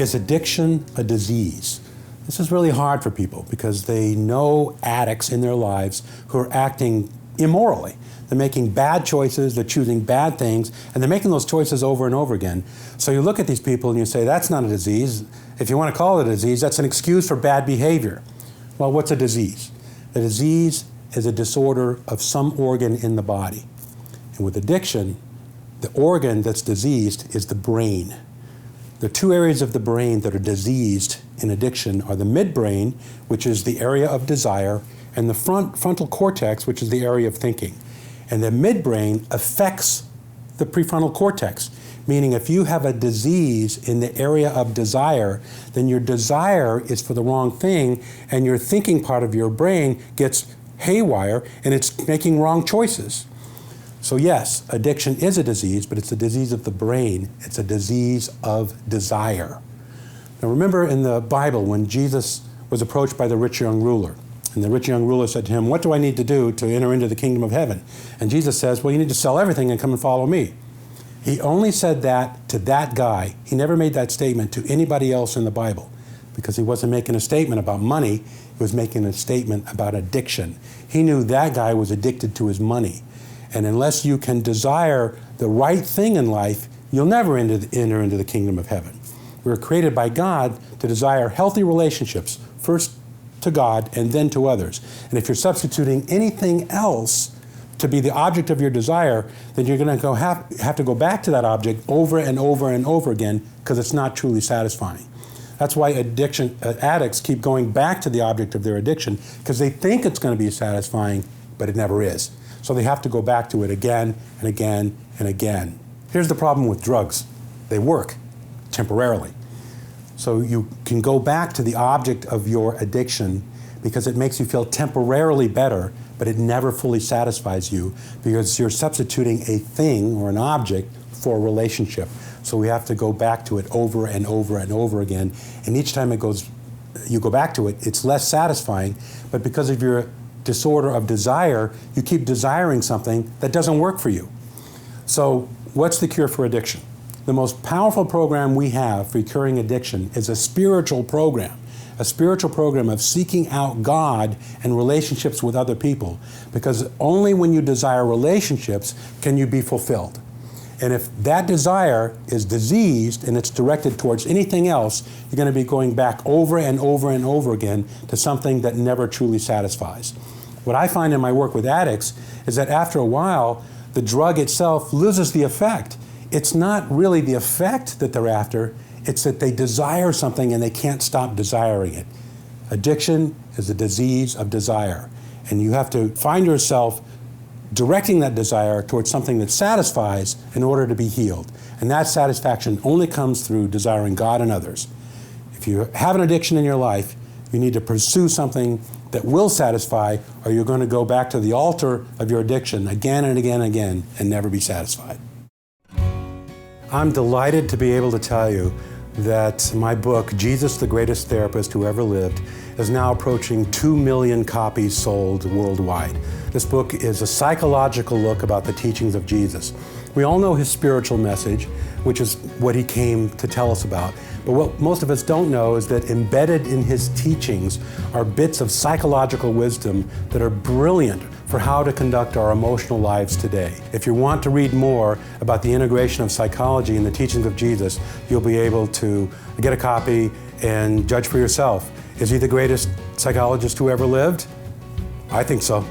Is addiction a disease? This is really hard for people because they know addicts in their lives who are acting immorally. They're making bad choices, they're choosing bad things, and they're making those choices over and over again. So you look at these people and you say, that's not a disease. If you want to call it a disease, that's an excuse for bad behavior. Well, what's a disease? A disease is a disorder of some organ in the body. And with addiction, the organ that's diseased is the brain. The two areas of the brain that are diseased in addiction are the midbrain, which is the area of desire, and the frontal cortex, which is the area of thinking. And the midbrain affects the prefrontal cortex, meaning if you have a disease in the area of desire, then your desire is for the wrong thing, and your thinking part of your brain gets haywire, and it's making wrong choices. So yes, addiction is a disease, but it's a disease of the brain. It's a disease of desire. Now remember in the Bible when Jesus was approached by the rich young ruler, and the rich young ruler said to him, what do I need to do to enter into the kingdom of heaven? And Jesus says, well, you need to sell everything and come and follow me. He only said that to that guy. He never made that statement to anybody else in the Bible because he wasn't making a statement about money. He was making a statement about addiction. He knew that guy was addicted to his money. And unless you can desire the right thing in life, you'll never enter into the kingdom of heaven. We were created by God to desire healthy relationships, first to God and then to others. And if you're substituting anything else to be the object of your desire, then you're going to have to go back to that object over and over and over again because it's not truly satisfying. That's why addicts keep going back to the object of their addiction because they think it's going to be satisfying, but it never is. So they have to go back to it again and again and again. Here's the problem with drugs. They work temporarily. So you can go back to the object of your addiction because it makes you feel temporarily better, but it never fully satisfies you because you're substituting a thing or an object for a relationship. So we have to go back to it over and over and over again. And each time you go back to it, it's less satisfying, but because of your disorder of desire, you keep desiring something that doesn't work for you. So what's the cure for addiction? The most powerful program we have for curing addiction is a spiritual program of seeking out God and relationships with other people, because only when you desire relationships can you be fulfilled. And if that desire is diseased and it's directed towards anything else, you're going to be going back over and over and over again to something that never truly satisfies. What I find in my work with addicts is that after a while, the drug itself loses the effect. It's not really the effect that they're after, it's that they desire something and they can't stop desiring it. Addiction is a disease of desire, and you have to find yourself directing that desire towards something that satisfies in order to be healed. And that satisfaction only comes through desiring God and others. If you have an addiction in your life, you need to pursue something that will satisfy, or you're going to go back to the altar of your addiction again and again and again and never be satisfied. I'm delighted to be able to tell you that my book, Jesus, the Greatest Therapist Who Ever Lived, is now approaching 2 million copies sold worldwide. This book is a psychological look about the teachings of Jesus. We all know his spiritual message, which is what he came to tell us about. But what most of us don't know is that embedded in his teachings are bits of psychological wisdom that are brilliant for how to conduct our emotional lives today. If you want to read more about the integration of psychology in the teachings of Jesus, you'll be able to get a copy and judge for yourself. Is he the greatest psychologist who ever lived? I think so.